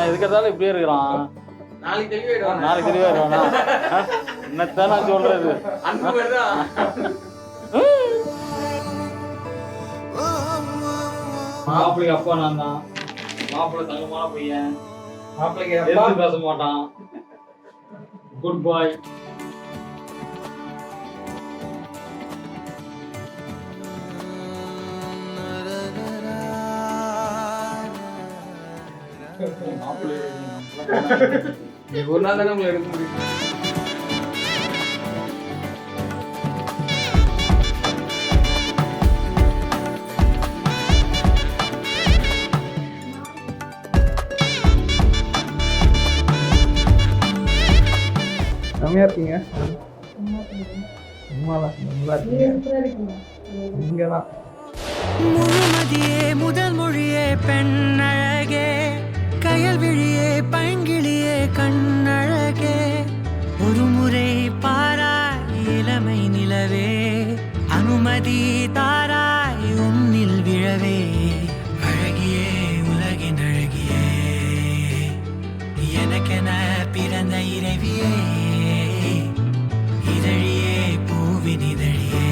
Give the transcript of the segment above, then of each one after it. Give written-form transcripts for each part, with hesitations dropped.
இதுக்கிறதால இப்படியே இருக்கிறான். நாளைக்கு தெளிவாயிடுவானா? என்னத்தான் நான் சொல்றது? மாப்பிள்ளைக்கு அப்பா நான் தான். மாப்பிள்ளை தங்கமான பையன். மாப்பிள்ளைக்கு எதுவும் பேச மாட்டான். குட் பாய். ஒரு நாள் தானே உங்களை எடுக்க முடியும். செம்மையா இருக்கீங்க. இங்கதான் முழுமதியே முதல் மொழியே பெண்ணழகே கயல் விழியே பைங்கிழியே கண்ணழகே ஒரு முறை பாராய் இளமை நிலவே அனுமதி தாராய் உன்னில் விழவே அழகியே உலகின் அழகியே எனக்கென பிறந்த இறைவியே இதழியே பூவின் இதழியே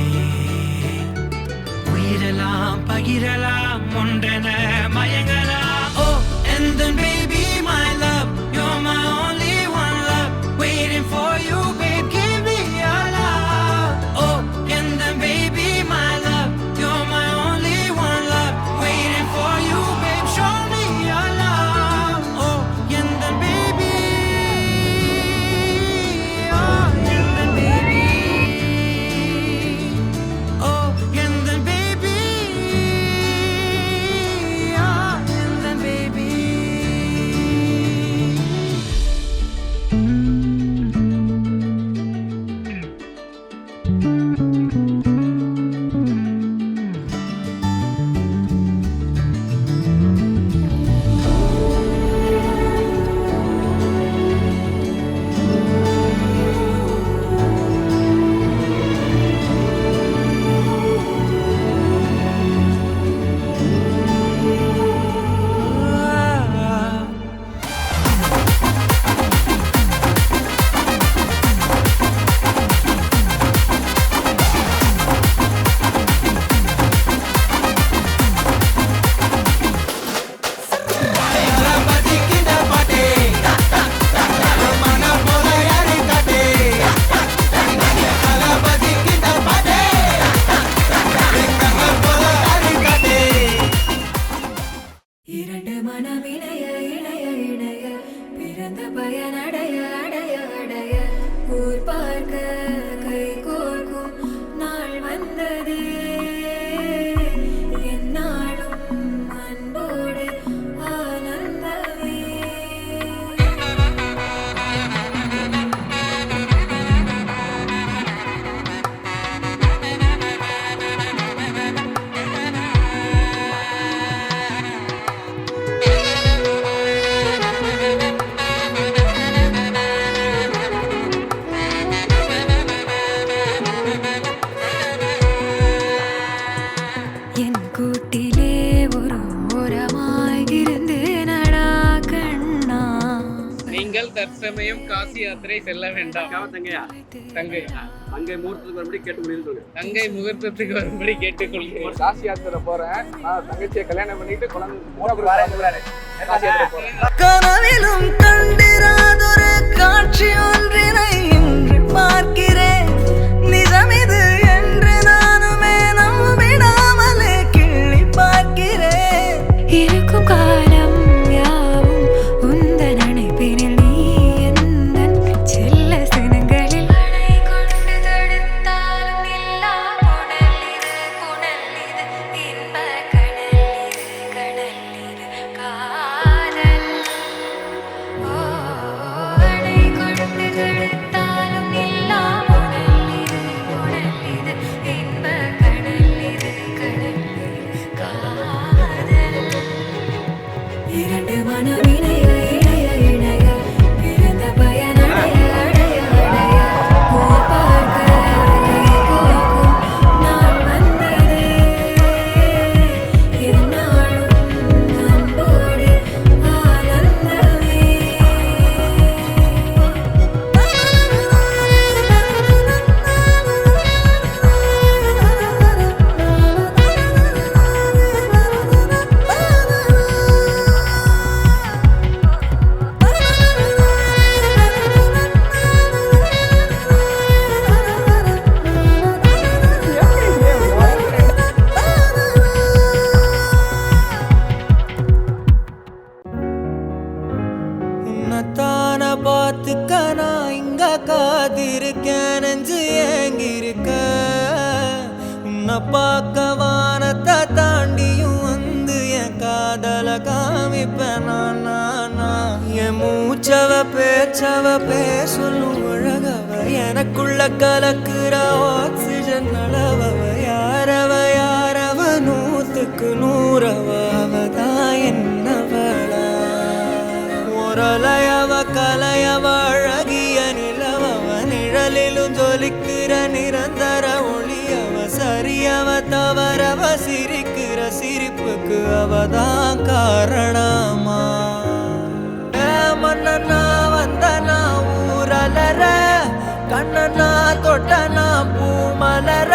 உயிரெல்லாம் பகிரலாம் ஒன்றென மயங்கலாம். Oh, and then baby my love, you're my only one love, waiting for you babe, give me your love. Oh, and then baby my love, you're my only one love, waiting for you babe, show me your love. Oh, and then baby, oh, and then baby, oh, and then baby, oh, and then baby. இரண்டு மனமிணைய இணைய இணைய பிறந்த பயனடைய அடைய அடைய ஊர் பார்க்க கை கோர்க்கும் நாள் வந்ததே என்னாலும் அன்போடு ஆனந்தமே. என் கூட்டிலே ஒரு ஓரமாய் இருந்து நடா கண்ணா. நீங்கள் தற்சமயம் காசி யாத்திரை செல்ல வேண்டாம். தங்கையா தங்கை அங்கே முகூர்த்தத்துக்கு வரும்படி கேட்டுக்கொள்கிறேன். தங்கை முகூர்த்தத்துக்கு வரும்படி கேட்டுக்கொள்கிறேன். காசி யாத்திரை போறேன். நான் தங்கச்சியை கல்யாணம் பண்ணிட்டு குழந்தை காசி யாத்திரை போறேன். கனவிலும் கண்டிராதொரு காட்சி ஒன்றினை இன்று பார்க்கிறேன். நிஜமிது என்று நானுமே நம்பிடாமலே கிள்ளி பார்க்கிறேன். இருக்கும் காலம் யாவும் உந்த நினைப்பினில் நீ எந்தன் செல்ல சினங்களில் அணை கொண்டு தடுத்தாலும் இல்லா புனல் இது இன்ப கடல் இது காதல். அணை கொண்டு தடுத்தாலும் இல்லா மூச்சவ பேச்சவ பேசலும் அழகவ எனக்குள்ள கலக்குற ஆக்சிஜன் அளவவ யாரவ யாரவ 100க்கு 100 அவதான் என்னவளா ஒரலையவ கலையவ அழகிய நிலவவ நிழலிலும் ஜொலிக்கிற நிரந்தர ஒளியவ சரியவ தவறவ சிரிக்கிற சிரிப்புக்கு அவதான் காரணமா மன்னனா வந்தனா ஊரலர கண்ணனா தொட்டனா பூமலர